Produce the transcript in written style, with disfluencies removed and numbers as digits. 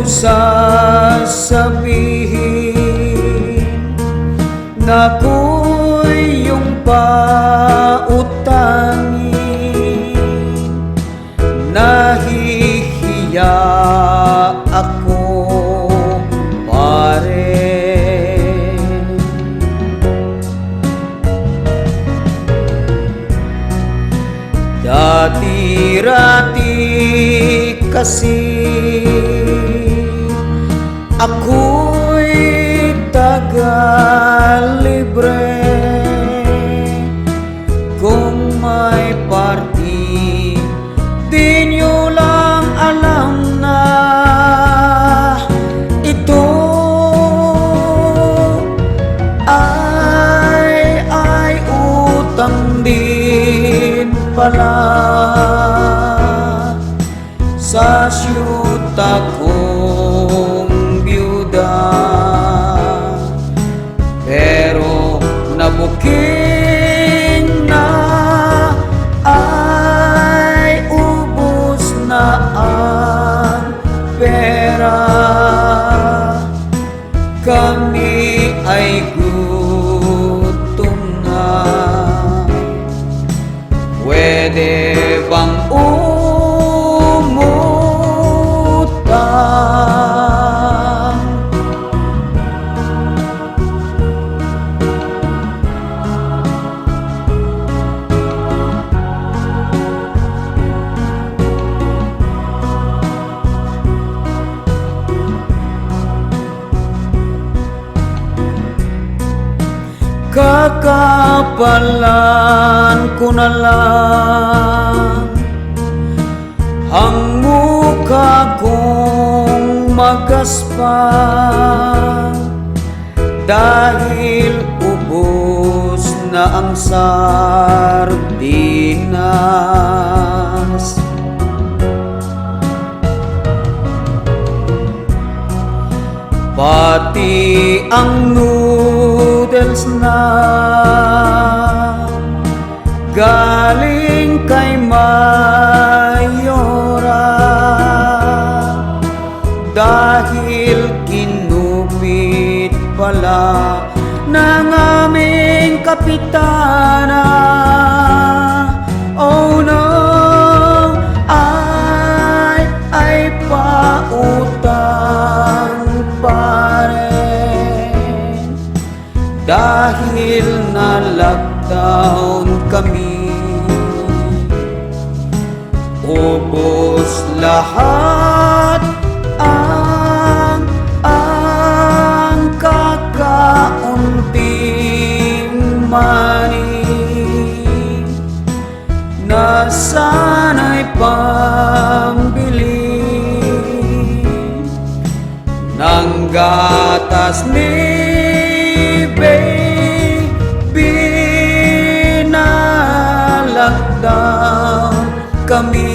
sasabihin na ako'y iyong pautangin. Nahihiya ako, pare. Dati-rati kasi ako'y taga-libre. Kung may party, di nyo lang alam na ito ay utang din pala sa syuta kong byuda. Pero nabuking na ay ubos na ang pera. Kami ay gutom na. Pwede bang kakapalan ko na lang ang mukha kong magaspang, dahil ubos na ang sardinas. Pati ang noodles na galing kay Mayora, dahil kinupit pala ng aming kapitana. Oh no, ay pautang dahil na-lockdown kami. Ubos lahat ang kakaunting money na sana'y pambili ng gatas ni baby. Na lockdown kami.